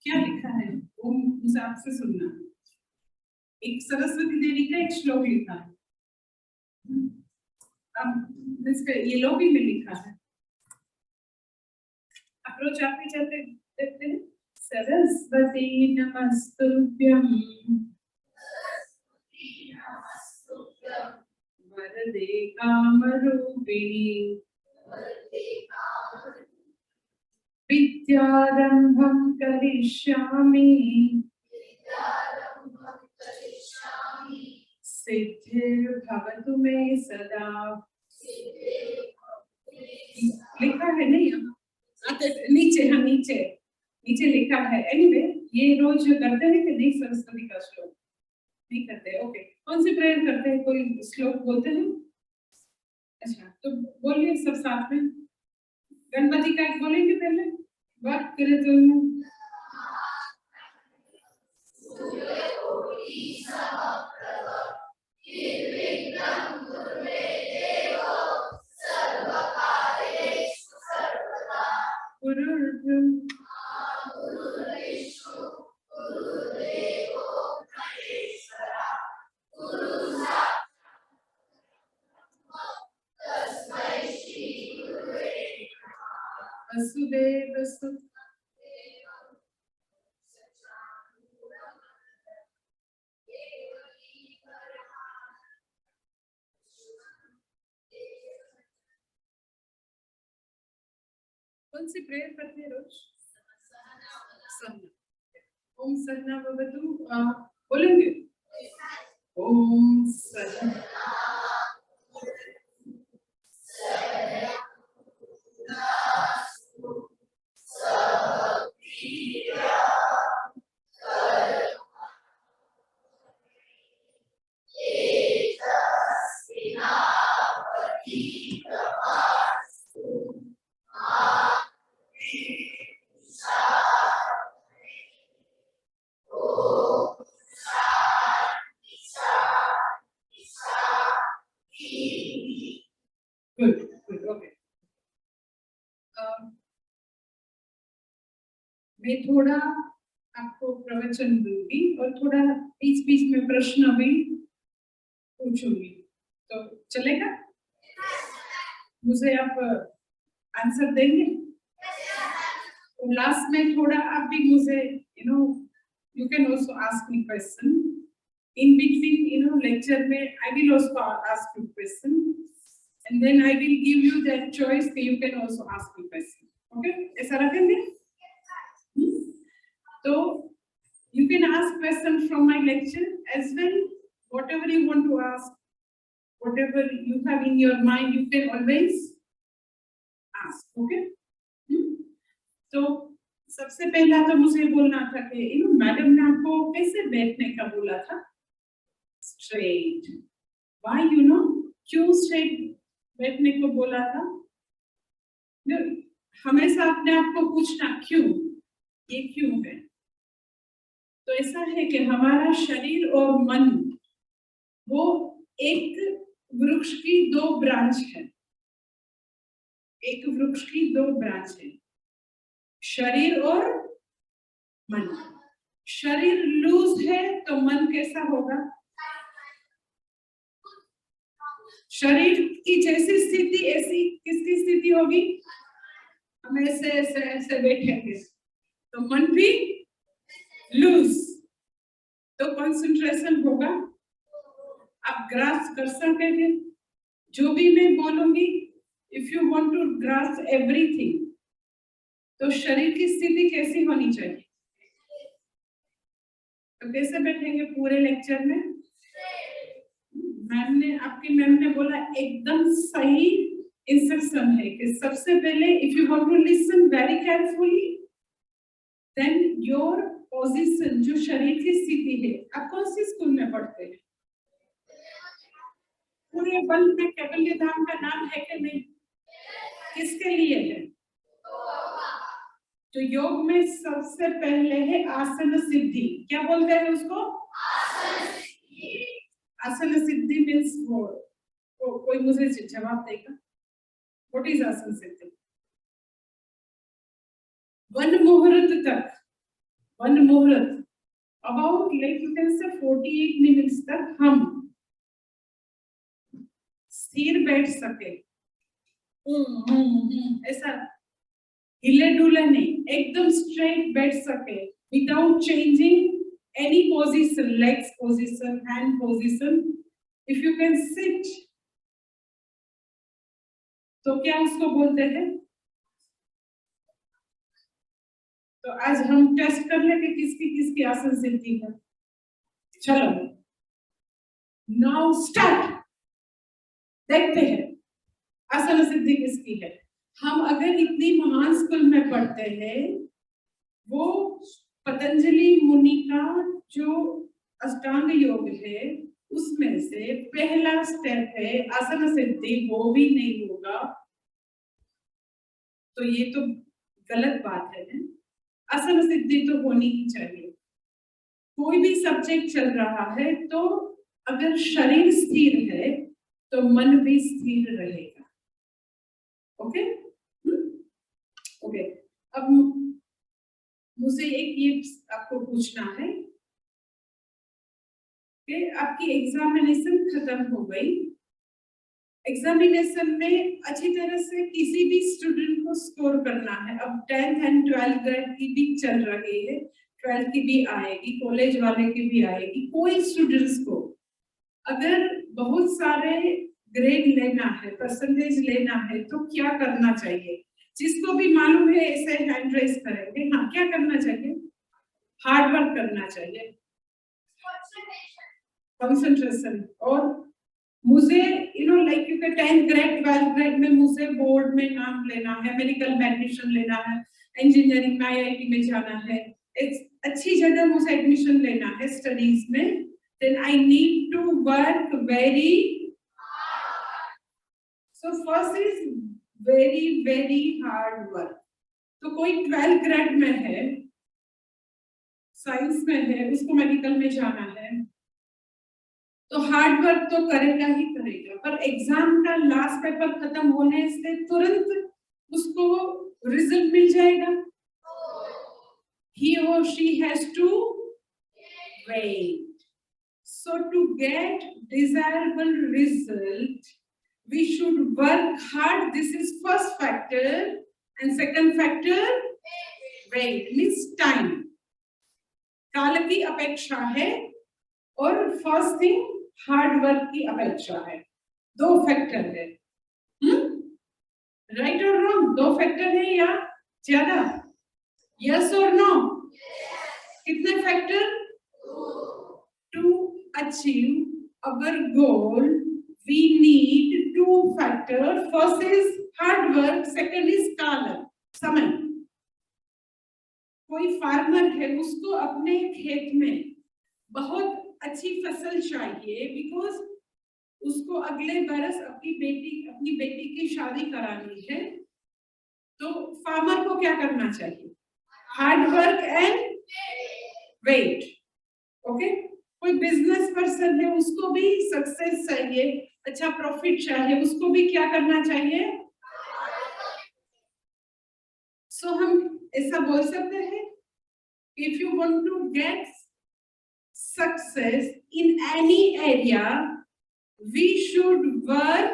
क्या लिखा है वो मुझे आपसे सुनना। एक सरस्वती देवी का एक श्लोक लिखा है, अब इसका येलो भी में लिखा है। अप्रोच आप ही जाते देखते हैं। सरस्वती नमस्तुभ्यं वरदे कामरूपिणी विद्यारंभं करिष्यामि सिद्धिर्भवतु मे सदा। लिखा है नहीं नीचे, हाँ नीचे नीचे लिखा है। एनीवे ये रोज करते हैं कि नहीं सरस्वती का श्लोक? नहीं करते, ओके। कौन सी प्रेयर करते हैं? कोई श्लोक बोलते हैं? अच्छा तो बोलिए सब साथ में। गणपति का एक बोलेंगे पहले, बात करे तो वसुदेव कौन सी प्रेयर करते हैं रोज? ओम सहना भवतु बोलेंगे। ओम सहना मैं थोड़ा आपको प्रवचन दूंगी और थोड़ा बीच बीच में प्रश्न भी पूछूंगी, तो चलेगा? मुझे आप आंसर देंगे? तो लास्ट में थोड़ा आप भी मुझे you can also ask me question in between, lecture में I will also ask you question and then I will give you that choice that you can also ask me question. Okay, ऐसा रखेंगे? So you can ask questions from my lecture as well. Whatever you want to ask, whatever you have in your mind, you can always ask. Okay? तो सबसे पहला तो मुझे बोलना था कि मैडम ने आपको कैसे बैठने का बोला था? स्ट्रेट। Why क्यों स्ट्रेट बैठने को बोला था? हमेशा अपने आप को पूछना क्यों, ये क्यों है? तो ऐसा है कि हमारा शरीर और मन वो एक वृक्ष की दो ब्रांच है। एक वृक्ष की दो ब्रांच है, शरीर और मन। शरीर लूज है तो मन कैसा होगा? शरीर की जैसी स्थिति ऐसी किसकी स्थिति होगी? हम ऐसे ऐसे ऐसे बैठेंगे तो मन भी लूज, तो कंसंट्रेशन होगा। आप ग्रास्प कर सकेंगे जो भी मैं बोलूंगी। If you want to grasp everything, तो शरीर की स्थिति कैसी होनी चाहिए? तो कैसे बैठेंगे पूरे लेक्चर में? आपकी मैम ने बोला एकदम सही इंस्ट्रक्शन है कि सबसे पहले if you want to listen very carefully, then your position, जो शरीर की स्थिति है। आप कौन सी स्कूल में पढ़ते हैं? पूरे वर्ल्ड में कैवल्य धाम का नाम है कि नहीं? किसके लिए है? तो योग में सबसे पहले है आसन सिद्धि। क्या बोलते हैं उसको? आसन सिद्धि मीन्स कोई मुझे जवाब देगा? व्हाट इज आसन सिद्धि? वन वन मुहूर्त about like you can say 48 minutes तक हम स्थिर बैठ सके, ऐसा हिले डुले नहीं, एकदम स्ट्रेट बैठ सके without changing any position, legs position, hand position. If you can sit तो क्या उसको बोलते हैं? तो आज हम टेस्ट कर ले कि किसकी किसकी आसन सिद्धि है. चलो नाउ स्टार्ट. देखते हैं आसन सिद्धि किसकी है. हम अगर इतनी महान स्कूल में पढ़ते हैं, वो पतंजलि मुनि का जो अष्टांग योग है उसमें से पहला स्टेप है आसन सिद्धि, वो भी नहीं होगा तो ये तो गलत बात है ना. आसन सिद्धि तो होनी ही चाहिए. कोई भी सब्जेक्ट चल रहा है तो अगर शरीर स्थिर है तो मन भी स्थिर रहेगा. Okay okay. अब मुझे एक ये आपको पूछना है कि आपकी एग्जामिनेशन खत्म हो गई. एग्जामिनेशन में अच्छी तरह से किसी भी स्टूडेंट को स्कोर करना है. अब 10th एंड 12th ग्रेड की भी चल रही है, 12th की भी आएगी, कॉलेज वाले की भी आएगी. कोई स्टूडेंट्स को अगर बहुत सारे ग्रेड लेना है, परसेंटेज लेना है तो क्या करना चाहिए? जिसको भी मालूम है ऐसे हैंड रेज करेंगे. हाँ, क्या करना चाहिए? हार्ड वर्क करना चाहिए, कंसंट्रेशन. और मुझे लाइक यू के 10th ग्रेड 12th ग्रेड में मुझे बोर्ड में नाम लेना है, मेडिकल मैग्नीशियन लेना है, इंजीनियरिंग में IIT में जाना है, एक अच्छी जगह मुझे एडमिशन लेना है स्टडीज में, then I need to work very hard. So first is very hard work. तो कोई 12th ग्रेड में है, साइंस में है, उसको मेडिकल में जाना है तो हार्ड वर्क तो करेगा ही करेगा, पर एग्जाम का लास्ट पेपर खत्म होने से तुरंत उसको रिजल्ट मिल जाएगा. He or she has to wait. So to get desirable result, we should work hard. This is first factor, and second factor, wait means time. काल की अपेक्षा है और फर्स्ट थिंग हार्ड वर्क की अपेक्षा है. दो फैक्टर है. राइट और रॉन्ग? दो फैक्टर है या ज्यादा? यस और नो? कितने factor? To achieve our goal we need two factor. First is hard work, second is काल, समय. कोई फार्मर है, उसको अपने खेत में बहुत अच्छी फसल चाहिए बिकॉज उसको अगले बरस अपनी बेटी की शादी करानी है. तो फार्मर को क्या करना चाहिए? Hard work and wait. Okay. कोई बिजनेस पर्सन है, उसको भी सक्सेस चाहिए, अच्छा प्रॉफिट चाहिए, उसको भी क्या करना चाहिए? सो हम ऐसा बोल सकते हैं, if you want to get success in any area, we should work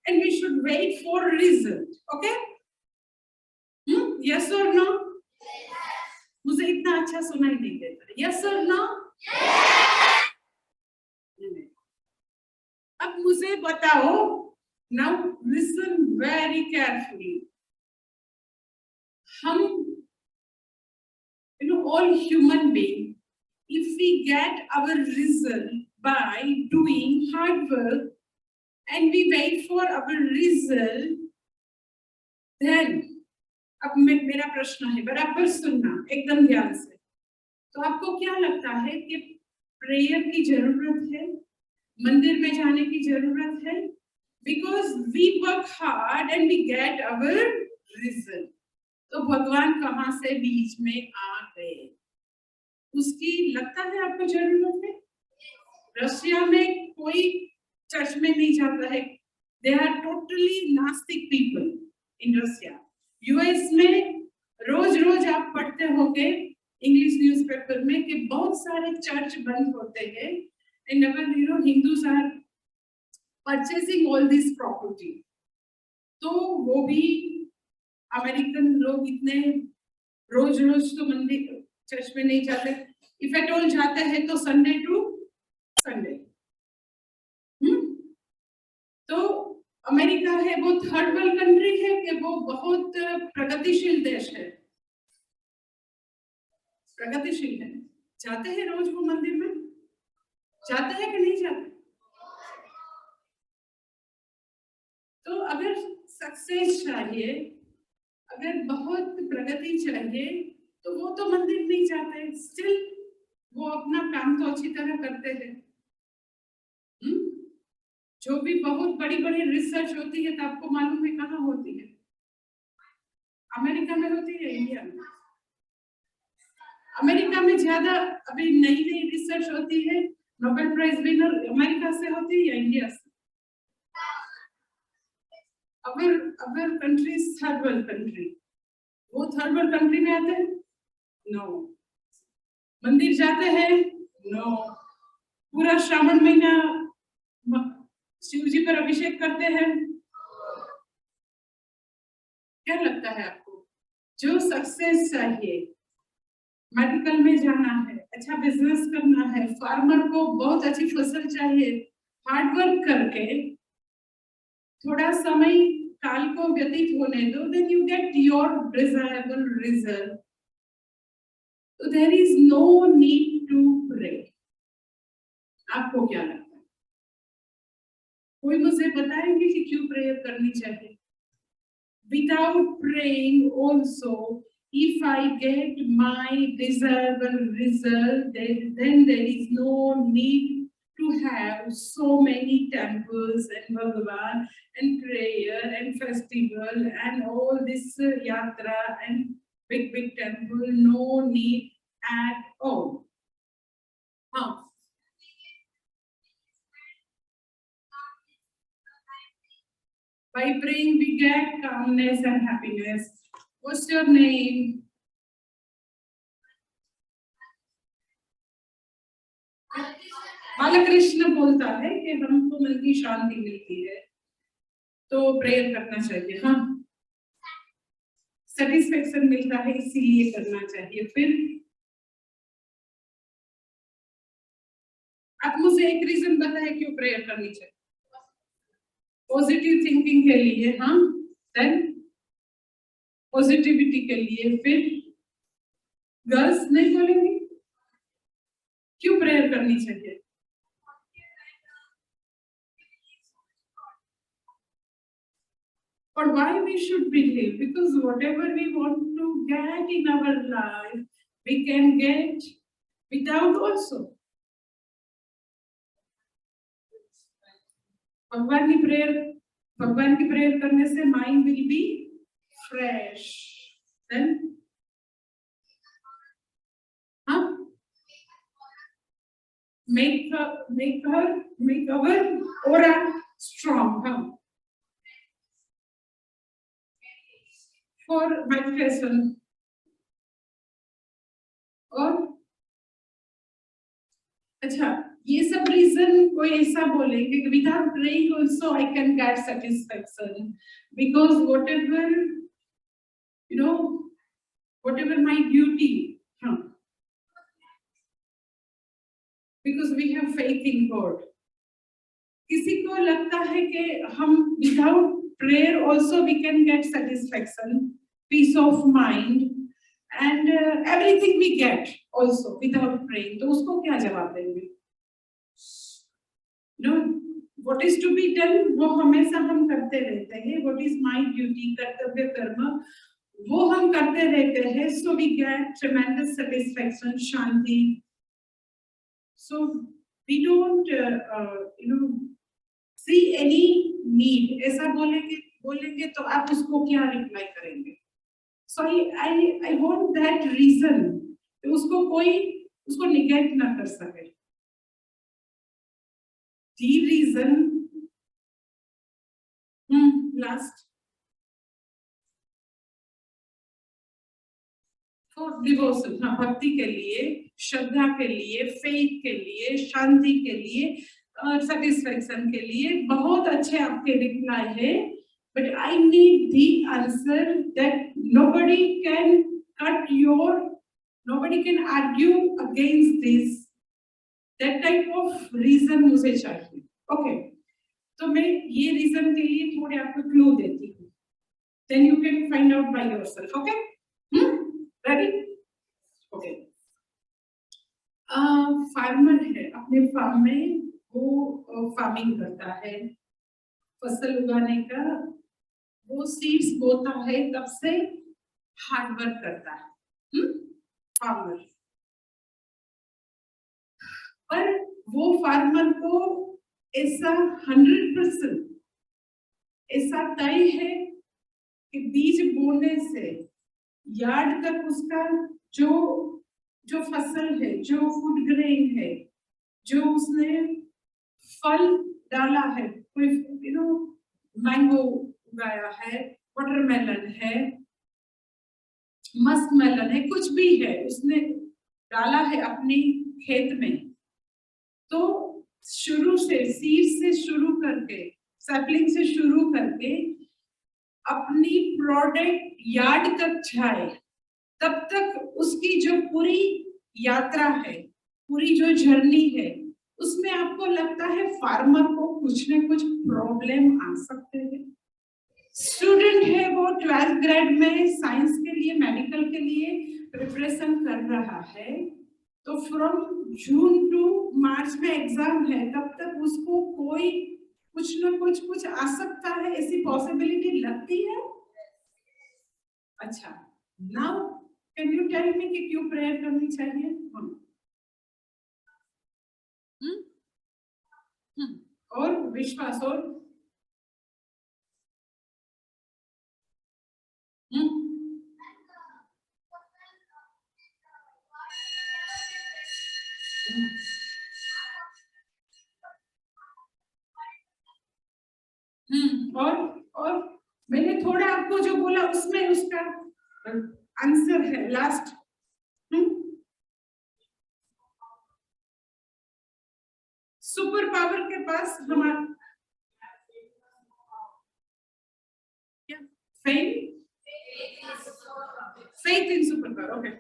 and we should wait for result. Okay? Yes or no? Yes. मुझे इतना अच्छा सुनाई नहीं देता. Yes or no? Yes. अब मुझे बताओ. Now listen very carefully. हम all human beings, if we get our result by doing hard work and we wait for our result, then अब मेरा प्रश्न है, बराबर सुनना एकदम ध्यान से. तो आपको क्या लगता है कि प्रेयर की जरूरत है, मंदिर में जाने की जरूरत है? Because we work hard and we get our result. तो भगवान कहाँ से बीच में आ गए? उसकी लगता है आपको जरूरत है? रशिया में कोई चर्च में नहीं जाता है. दे आर टोटली नास्तिक पीपल इन रशिया. यूएस में रोज रोज आप पढ़ते हो पढ़ोगे इंग्लिश न्यूज़पेपर में कि बहुत सारे चर्च बंद होते हैं एंड अगर Hindus are purchasing all this property, तो वो भी अमेरिकन लोग इतने रोज रोज तो मंदिर चर्च में नहीं जाते, इफ एट ऑल जाते हैं तो संडे टू संडे। तो अमेरिका है वो थर्ड वर्ल्ड कंट्री है कि वो बहुत प्रगतिशील देश है? प्रगतिशील है। जाते हैं रोज वो मंदिर में, जाते हैं कि नहीं जाते? तो अगर सक्सेस चाहिए, अगर बहुत प्रगति चाहिए, तो वो तो मंदिर नहीं जाते, स्टिल वो अपना काम तो अच्छी तरह करते हैं। जो भी बहुत बड़ी बड़ी रिसर्च होती है तो आपको मालूम है कहाँ होती है? अमेरिका में होती है, इंडिया में? अमेरिका में ज्यादा अभी नई नई रिसर्च होती है, नोबेल प्राइज विनर अमेरिका से होती है या इंडिया से? अगर कंट्रीज थर्ड वर्ल्ड कंट्री, वो थर्ड वर्ल्ड कंट्री में आते हैं? नो। मंदिर जाते हैं? नो। पूरा श्रावण महीना शिव जी पर अभिषेक करते हैं? क्या लगता है आपको? जो सक्सेस चाहिए, मेडिकल में जाना है, अच्छा बिजनेस करना है, फार्मर को बहुत अच्छी फसल चाहिए, हार्ड वर्क करके थोड़ा समय काल को व्यतीत होने दो, then you get your desirable result. So there is no need to pray. आपको क्या लगता है? कोई मुझे बताएंगे कि क्यों प्रेयर करनी चाहिए? Without praying also, if I get my desirable result, then there is no need to have so many temples and Bhagavan and prayer and festival and all this yatra and big temple, no need at all. By praying we get calmness and happiness. What's your name? Balkrishna बोलता है कि हमको मन की शांति मिलती है तो prayer करना चाहिए। हाँ, सेटिस्फेक्शन मिलता है इसीलिए करना चाहिए। फिर आप मुझे एक रीजन बताए क्यों प्रेयर करनी चाहिए? पॉजिटिव थिंकिंग के लिए, हाँ, देन पॉजिटिविटी के लिए। फिर गर्ल्स नहीं बोलेंगी क्यों प्रेयर करनी चाहिए? Or why we should believe? Because whatever we want to get in our life, we can get without also. भगवान की प्रेयर करने से mind will be fresh. Then make our aura strong, for meditation। और अच्छा, ये सब reason कोई ऐसा बोलेंगे कि without praying also I can get satisfaction because whatever my duty, because we have faith in God। किसी को लगता है कि हम without prayer also we can get satisfaction, peace of mind and everything we get also without praying, तो उसको क्या जवाब देंगे? what is to be done वो हमेशा हम करते रहते हैं, what is my duty, कर्तव्य कर्म वो हम करते रहते हैं, so we get tremendous satisfaction, Shanti. so we don't see any need। ऐसा बोलेंगे तो आप उसको क्या रिप्लाई करेंगे? so I want that reason उसको कोई उसको निगेट ना कर सके। the reason last तो डिवोशन, हाँ, भक्ति के लिए, श्रद्धा के लिए, फेथ के लिए, शांति के लिए, सेटिस्फेक्शन के लिए बहुत अच्छे आपके रिप्लाई है, but I need the answer that nobody can cut your, nobody can argue against this, that type of reason मुझे चाहिए. Okay, तो मैं ये रीजन के लिए थोड़े आपको क्लू देती हूँ, then you can find out by yourself. Okay, ready? Okay. Farmer है, अपने फार्म में वो फार्मिंग करता है, फसल उगाने का, वो सीड्स बोता है, तब से हार्ड वर्क करता है फार्मर. पर वो फार्मर को ऐसा 100% ऐसा तय है कि बीज बोने से यार्ड तक उसका जो फसल है, जो फूड ग्रेन है, जो उसने फल डाला है, कोई मैंगो उगाया है, वाटरमेलन है, मस्क मेलन है, कुछ भी है उसने डाला है अपने खेत में, तो शुरू से सीड से शुरू करके, सैपलिंग से शुरू करके अपनी प्रोडक्ट यार्ड तक जाए, तब तक उसकी जो पूरी यात्रा है, पूरी जो जर्नी है, उसमें आपको लगता है फार्मर को कुछ न कुछ प्रॉब्लम आ सकते हैं. स्टूडेंट है, वो 12th ग्रेड में साइंस के लिए, मेडिकल के लिए प्रिपरेशन कर रहा है, तो फ्रॉम जून टू मार्च में एग्जाम है, तब तक उसको कोई कुछ न कुछ आ सकता है, ऐसी पॉसिबिलिटी लगती है. अच्छा, now can you tell me कि क्यों प्रेयर करनी चाहिए? और विश्वास और और मैंने थोड़ा आपको जो बोला उसमें उसका आंसर है लास्ट. सुपर पावर के पास हमारा क्या? faith in super power. Okay.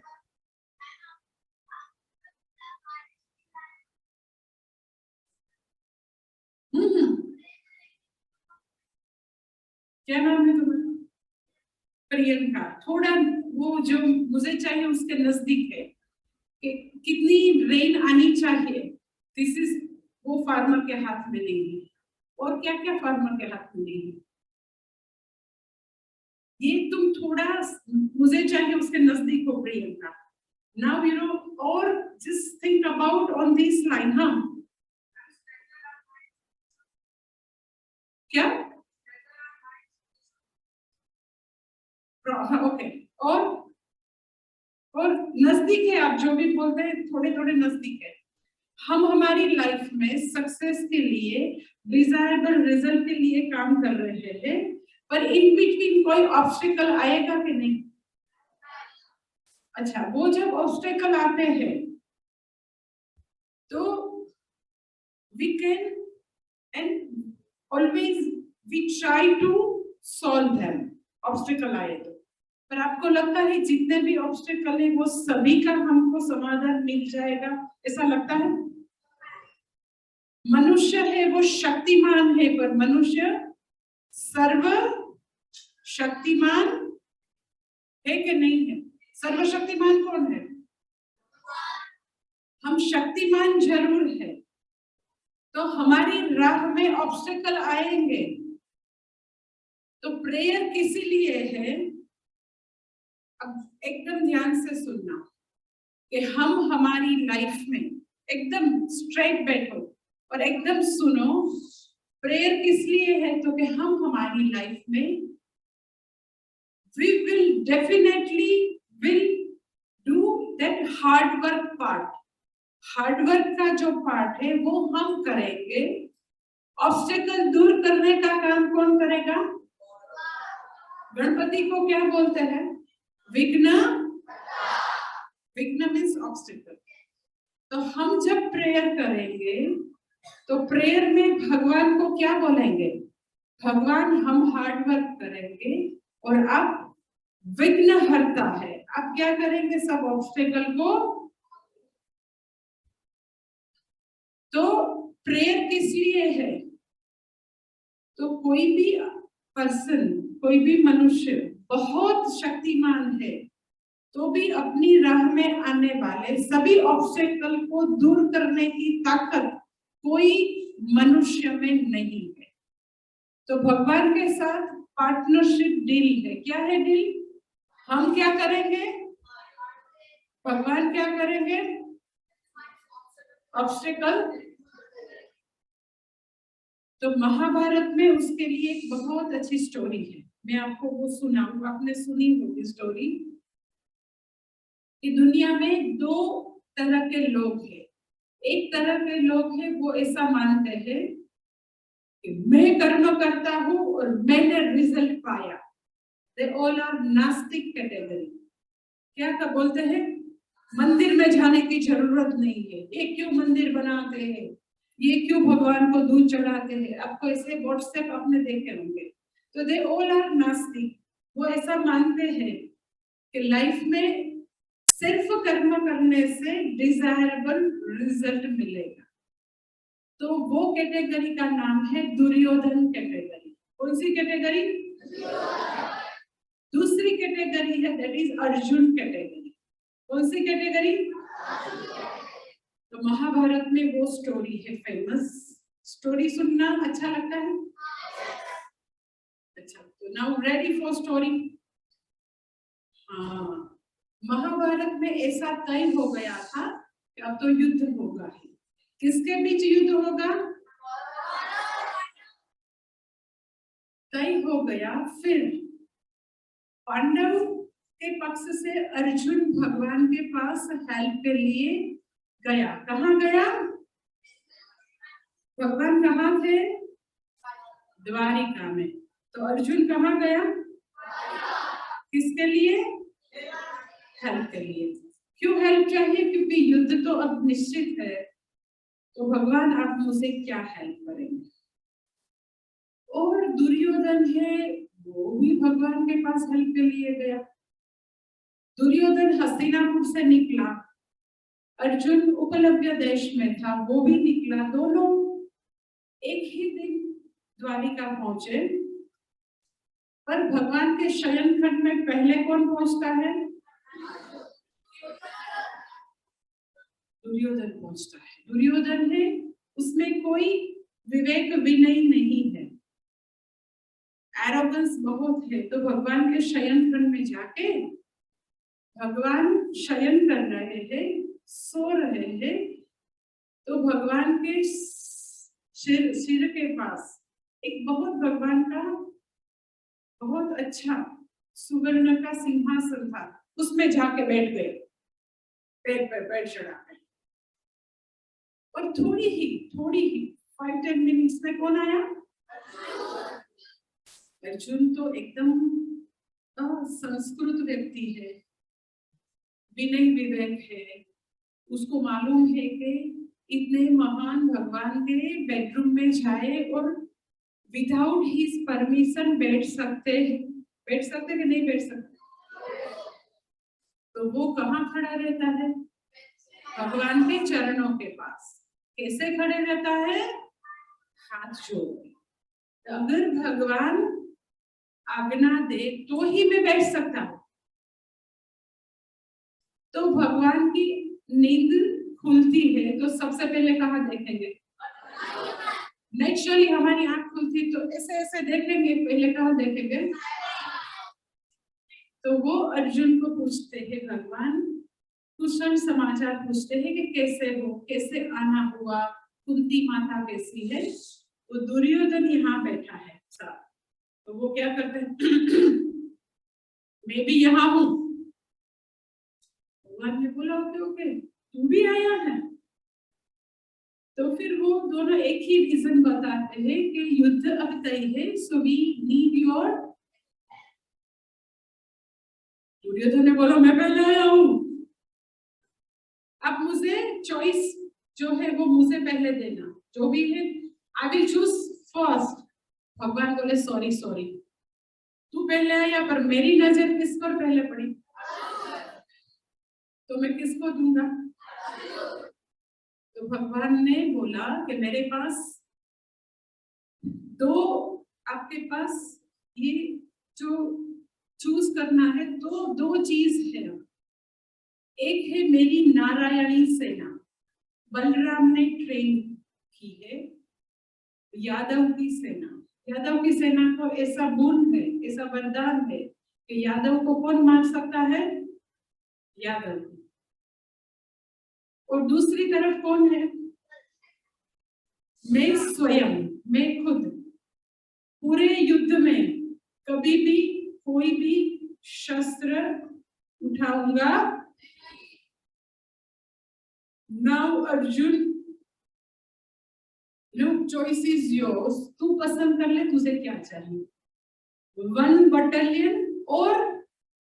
क्या नाम है तुम्हारा? प्रियंका. थोड़ा वो जो मुझे चाहिए उसके नजदीक है कि कितनी रेन आनी चाहिए, दिस इज वो फार्मर के हाथ में नहीं है. और क्या क्या फार्मर के हाथ में नहीं है, ये तुम थोड़ा मुझे चाहिए उसके नजदीक हो प्रियंका. नाउ यू नो, और just think about on this line. हम क्या? ओके. और नजदीक है, आप जो भी बोलते हैं थोड़े थोड़े नजदीक है. हम हमारी लाइफ में सक्सेस के लिए, डिजायरेबल रिजल्ट के लिए काम कर रहे हैं, पर इन बिटवीन कोई ऑब्स्टेकल आएगा कि नहीं? अच्छा, वो जब ऑब्स्टेकल आते हैं तो we can and always we try to solve them. Obstacle आए तो, पर आपको लगता है जितने भी ऑब्स्टेकल है वो सभी का हमको समाधान मिल जाएगा, ऐसा लगता है? मनुष्य है वो शक्तिमान है, पर मनुष्य सर्व शक्तिमान है कि नहीं है? सर्वशक्तिमान कौन है? हम शक्तिमान जरूर है, तो हमारी राह में ऑब्स्टेकल आएंगे, तो प्रेयर किस लिए है? अब एकदम ध्यान से सुनना कि हम हमारी लाइफ में एकदम स्ट्रेट बैठो और एकदम सुनो. प्रेयर किस लिए है? तो कि हम हमारी लाइफ में we will definitely will do that hard work part. Hard work का जो पार्ट है वो हम करेंगे. ऑब्स्टेकल दूर करने का काम कौन करेगा? गणपति को क्या बोलते हैं? विघ्न विघ्न मीन्स ऑब्स्टिकल। तो हम जब प्रेयर करेंगे तो प्रेयर में भगवान को क्या बोलेंगे? भगवान हम हार्ड वर्क करेंगे और आप विघ्न हरता है, आप क्या करेंगे? सब ऑब्स्टेकल को। तो प्रेयर किस लिए है? तो कोई भी पर्सन, कोई भी मनुष्य बहुत शक्तिमान है तो भी अपनी राह में आने वाले सभी ऑब्स्टेकल को दूर करने की ताकत कोई मनुष्य में नहीं है। तो भगवान के साथ पार्टनरशिप डील है। क्या है डील? हम क्या करेंगे? भगवान क्या करेंगे? ऑब्स्टेकल। तो महाभारत में उसके लिए एक बहुत अच्छी स्टोरी है, मैं आपको वो सुनाऊं, आपने सुनी होगी स्टोरी। कि दुनिया में दो तरह के लोग हैं। एक तरह के लोग हैं वो ऐसा मानते हैं कि मैं कर्म करता हूं और मैंने रिजल्ट पाया। दे ऑल आर नास्तिक कैटेगरी। क्या बोलते हैं? मंदिर में जाने की जरूरत नहीं है, ये क्यों मंदिर बनाते हैं, ये क्यों भगवान को दूध चढ़ाते हैं। आपको ऐसे व्हाट्सएप आपने देखे होंगे। तो दे ऑल आर नास्तिक। वो ऐसा मानते हैं कि लाइफ में सिर्फ कर्म करने से डिजायरेबल रिजल्ट मिलेगा। तो वो कैटेगरी का नाम है दुर्योधन कैटेगरी। कौन सी कैटेगरी? दूसरी कैटेगरी है दैट इज अर्जुन कैटेगरी। कौन सी कैटेगरी? तो महाभारत में वो स्टोरी है फेमस। स्टोरी सुनना अच्छा लगता है? अच्छा, तो नाउ रेडी फॉर स्टोरी। हाँ, महाभारत में ऐसा तय हो गया था कि अब तो युद्ध होगा ही। किसके बीच युद्ध होगा? तय हो गया। फिर पांडव के पक्ष से अर्जुन भगवान के पास हेल्प के लिए गया। कहाँ गया? भगवान कहाँ थे? द्वारिका में। तो अर्जुन कहाँ गया? किसके लिए? हेल्प के लिए। क्यों हेल्प चाहिए? क्योंकि युद्ध तो अब निश्चित है। तो भगवान आप मुझसे क्या हेल्प करेंगे? और दुर्योधन है वो भी भगवान के पास हेल्प के लिए गया। दुर्योधन हस्तिनापुर से निकला, अर्जुन उपलब्ध देश में था, वो भी निकला। दोनों एक ही दिन द्वारिका पहुंचे। पर भगवान के शयन खंड में पहले कौन पहुंचता है? दुर्योधन पहुंचता है। दुर्योधन है उसमें कोई विवेक विनय नहीं है, एरोगेंस बहुत है। तो भगवान के शयन खंड में जाके भगवान शयन कर रहे हैं, सो रहे हैं। तो भगवान के सिर के पास एक बहुत भगवान का बहुत अच्छा सुवर्ण का सिंहासन था, उसमें जाके बैठ गए, पैर पे पैर चढ़ा कर। और थोड़ी ही 5-10 मिनट्स में कौन आया? अर्जुन तो एकदम संस्कृत व्यक्ति है, विनय विवेक है। उसको मालूम है कि इतने महान भगवान के बेडरूम में जाए और विदाउट हिज परमिशन बैठ सकते कि नहीं बैठ सकते? तो वो कहाँ खड़ा रहता है? भगवान के चरणों के पास। कैसे खड़े रहता है? हाथ जोड़। अगर भगवान आज्ञा दे तो ही मैं बैठ सकता हूं। तो भगवान की नींद खुलती है तो सबसे पहले कहाँ देखेंगे? नेचुरली हमारी आंख खुलती तो ऐसे ऐसे देखेंगे, पहले कहाँ देखेंगे? तो वो अर्जुन को पूछते हैं, भगवान कुशल समाचार पूछते हैं कि कैसे हो, कैसे आना हुआ, कुंती माता कैसी है। तो दुर्योधन यहाँ बैठा है साथ। तो वो क्या करते हैं? मैं भी यहाँ हूँ। भगवान ने बोला ओके ओके तू भी आया है। तो फिर वो दोनों एक ही रीजन बताते हैं कि युद्ध अब तय है, so we need your. Duryodhana ने बोला मैं पहले आया हूँ। अब मुझे चॉइस जो है वो मुझे पहले देना, जो भी है आई विल चूज फर्स्ट। भगवान बोले सॉरी सॉरी, तू पहले आया पर मेरी नजर किस पर पहले पड़ी, तो मैं किसको दूंगा। तो भगवान ने बोला कि मेरे पास दो, आपके पास ये जो चूज करना है तो दो चीज है। एक है मेरी नारायणी सेना, बलराम ने ट्रेन की है, यादव की सेना। यादव की सेना को ऐसा गुण है, ऐसा वरदान है कि यादव को कौन मार सकता है, यादव। और दूसरी तरफ कौन है, मैं स्वयं, मैं खुद। पूरे युद्ध में कभी भी कोई भी शस्त्र उठाऊंगा। Now Arjun, look choice is yours, तू पसंद कर ले तुझे क्या चाहिए, 1 बटालियन और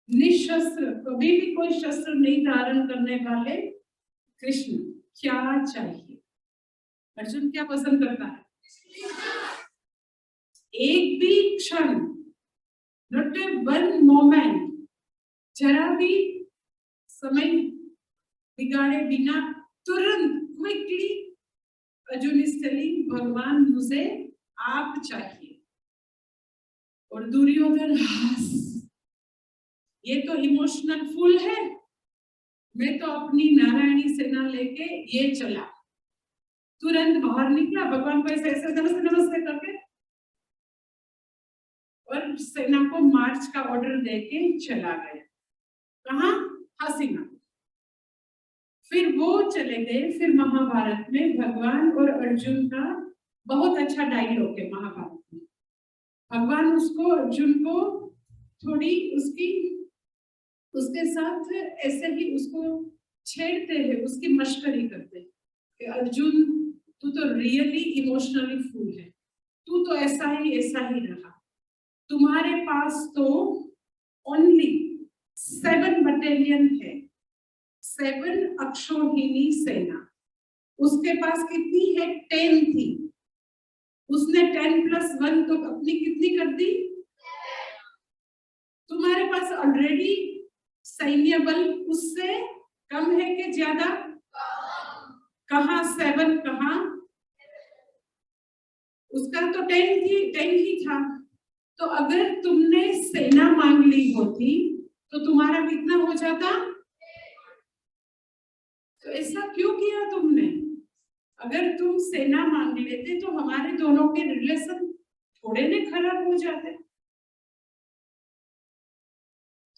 निशस्त्र, कभी भी कोई शस्त्र नहीं धारण करने वाले कृष्ण, क्या चाहिए। अर्जुन क्या पसंद करता है, एक भी क्षण, नॉट ए वन मोमेंट, जरा भी समय बिगाड़े बिना तुरंत क्विकली अर्जुन इज टेलिंग भगवान मुझे आप चाहिए। और दुर्योधन ये तो इमोशनल फुल है, मैं तो अपनी नारायणी सेना लेके ये चला, तुरंत बाहर निकला, भगवान को ऐसे ऐसे नमस्ते नमस्ते करके और सेना को मार्च का ऑर्डर देके चला गया। कहाँ, हसीना। फिर वो चले गए। फिर महाभारत में भगवान और अर्जुन का बहुत अच्छा डायलॉग है महाभारत में। भगवान उसको, अर्जुन को थोड़ी उसके साथ ऐसे ही उसको छेड़ते हैं, उसकी मश्करी करते हैं कि अर्जुन तू तो रियली इमोशनली फुल है, तू तो ऐसा ही रहा, तुम्हारे पास तो ओनली 7 बटालियन है, 7 अक्षौहिणी सेना, उसके पास कितनी है, 10 थी, उसने 10+1 तो अपनी कितनी कर दी, तुम्हारे पास ऑलरेडी सैन्य बल उससे कम है कि ज्यादा, कहाँ 7, कहाँ, उसका तो 10 ही था। तो अगर तुमने सेना मांग ली होती तो तुम्हारा कितना हो जाता, तो ऐसा क्यों किया तुमने। अगर तुम सेना मांग लेते तो हमारे दोनों के रिलेशन थोड़े ने खराब हो जाते।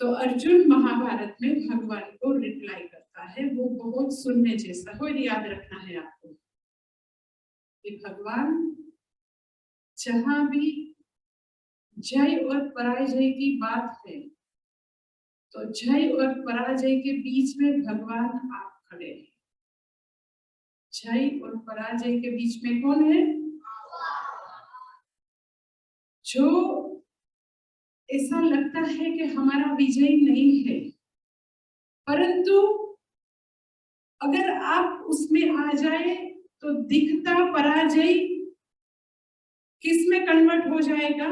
तो अर्जुन महाभारत में भगवान को रिप्लाई करता है, वो बहुत सुनने जैसा हो, याद रखना है आपको कि भगवान जहां भी जय और पराजय की बात है तो जय और पराजय के बीच में भगवान आप खड़े हैं। जय और पराजय के बीच में कौन है, जो ऐसा लगता है कि हमारा विजय नहीं है, परंतु अगर आप उसमें आ जाए तो दिखता पराजय किस में कन्वर्ट हो जाएगा,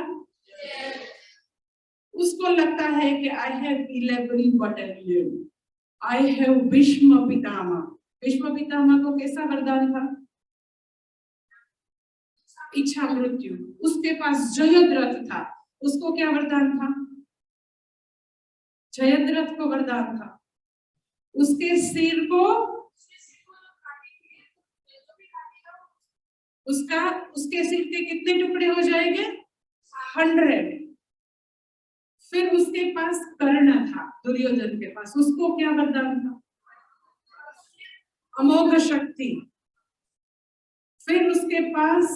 उसको लगता है कि I have 11 battalion, I have Bhishma Pitamah. Bhishma Pitamah को कैसा वरदान था, इच्छा मृत्यु। उसके पास जयद्रथ था, उसको क्या वरदान था, जयद्रथ को वरदान था। उसके सिर को, उसके सिर के कितने टुकड़े हो जाएंगे, 100। फिर उसके पास कर्ण था, दुर्योधन के पास, उसको क्या वरदान था, अमोघ शक्ति। फिर उसके पास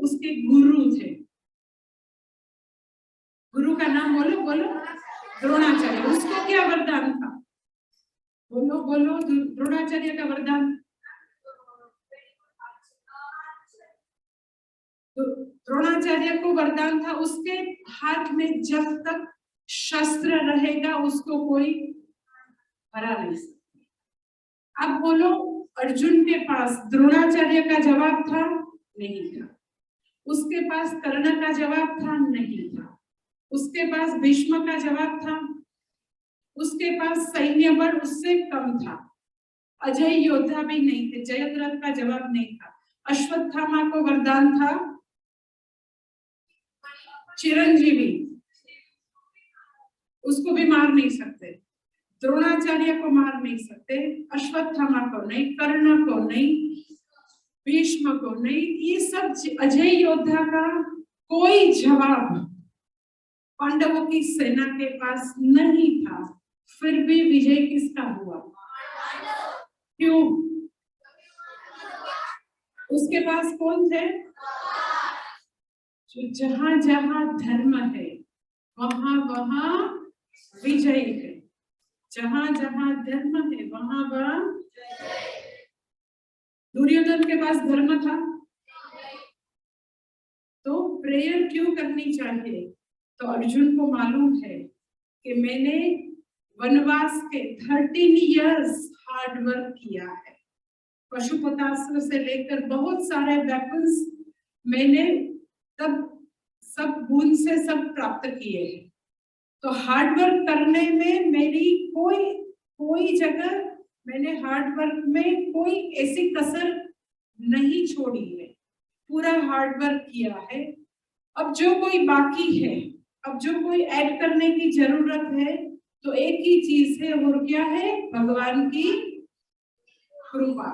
उसके गुरु थे, गुरु का नाम बोलो बोलो, द्रोणाचार्य। उसको क्या वरदान था, बोलो बोलो, द्रोणाचार्य का वरदान, तो द्रोणाचार्य को वरदान था उसके हाथ में जब तक शस्त्र रहेगा उसको कोई हरा नहीं सकता। अब बोलो, अर्जुन के पास द्रोणाचार्य का जवाब था? नहीं था। उसके पास कर्ण का जवाब था? नहीं था। उसके पास भीष्म का जवाब था? उसके पास सैन्य बल उससे कम था। अजय योद्धा भी नहीं थे, जयद्रथ का जवाब नहीं था। अश्वत्थामा को वरदान था चिरंजीवी, उसको भी मार नहीं सकते। द्रोणाचार्य को मार नहीं सकते, अश्वत्थामा को नहीं, कर्ण को नहीं, भीष्म को नहीं। ये सब अजय योद्धा का कोई जवाब पांडवों की सेना के पास नहीं था। फिर भी विजय किसका हुआ? क्यों? उसके पास कौन थे? जो जहां जहां धर्म है वहां वहां विजय है। जहां जहां धर्म है वहां वहां। दुर्योधन के पास धर्म था तो प्रेयर क्यों करनी चाहिए? तो अर्जुन को मालूम है कि मैंने वनवास के 13 इयर्स हार्ड वर्क किया है। पशुपतास्त्र से लेकर बहुत सारे वेपन्स मैंने तब सब बूंद से सब प्राप्त किए हैं। तो हार्ड वर्क करने में मेरी कोई जगह मैंने हार्ड वर्क में कोई ऐसी कसर नहीं छोड़ी है, पूरा हार्ड वर्क किया है। अब जो कोई बाकी है, अब जो कोई ऐड करने की जरूरत है, तो एक ही चीज है, वो क्या है? भगवान की कृपा,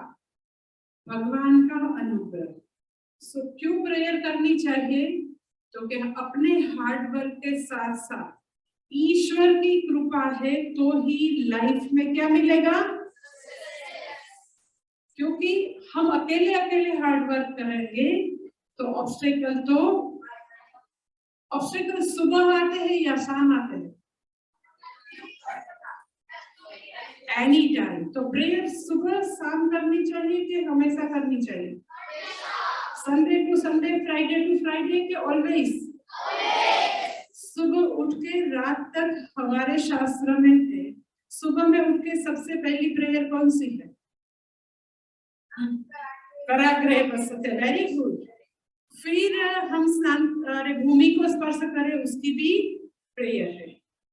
भगवान का अनुग्रह। सो क्यों प्रेयर करनी चाहिए? तो कि अपने हार्ड वर्क के साथ साथ ईश्वर की कृपा है तो ही लाइफ में क्या मिलेगा? क्योंकि हम अकेले अकेले हार्ड वर्क करेंगे तो ऑब्स्टेकल सुबह आते हैं या शाम आते हैं? Any time. तो प्रेयर सुबह शाम करनी चाहिए कि हमेशा करनी चाहिए? Sunday to Sunday, Friday to Friday के ऑलवेज? सुबह उठ के रात तक हमारे शास्त्र में है, सुबह में उठ के सबसे पहली प्रेयर कौन सी है? कराग्रह बसते, वेरी गुड। फिर हम स्नान भूमि को स्पर्श करें, उसकी भी प्रेयर है।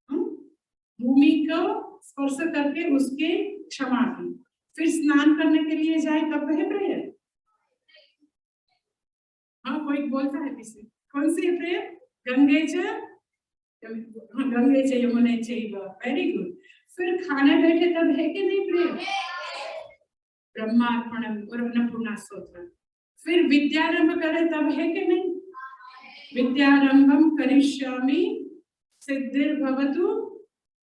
भूमि को स्पर्श करके उसके क्षमा की। फिर स्नान करने के लिए जाए तब है प्रेयर। हाँ, कोई बोलता है किसी? कौन सी है प्रेयर? गंगे च यमुने चैव, वेरी गुड। फिर खाने बैठे तब है कि नहीं प्रेयर? ब्रह्मार्पणम और अन्नपूर्णा स्तोत्र। फिर विद्यारंभ करे तब है कि नहीं? विद्यारंभम करिष्यामि सिद्धिर्भवतु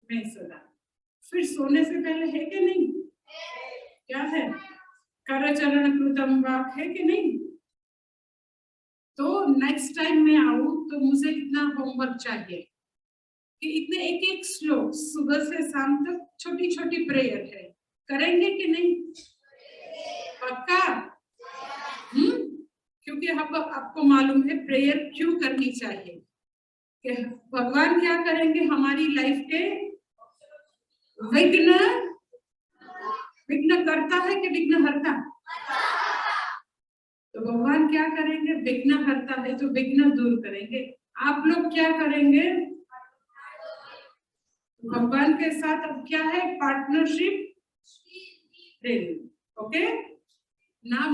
मे सदा। फिर सोने से पहले है कि नहीं? क्या है? करचरण कृतम वाक, है कि नहीं? तो नेक्स्ट टाइम मैं आऊं तो मुझे इतना होमवर्क चाहिए कि इतने एक एक श्लोक सुबह से शाम तक छोटी छोटी प्रेयर है, करेंगे कि नहीं? पक्का? क्योंकि आपको मालूम है प्रेयर क्यों करनी चाहिए, कि भगवान क्या करेंगे हमारी लाइफ के? विघ्न करता है कि विघ्न हरता? तो भगवान क्या करेंगे? विघ्न हरता है तो विघ्न दूर करेंगे। आप लोग क्या करेंगे? भगवान के साथ अब क्या है? पार्टनरशिप। ओके ना?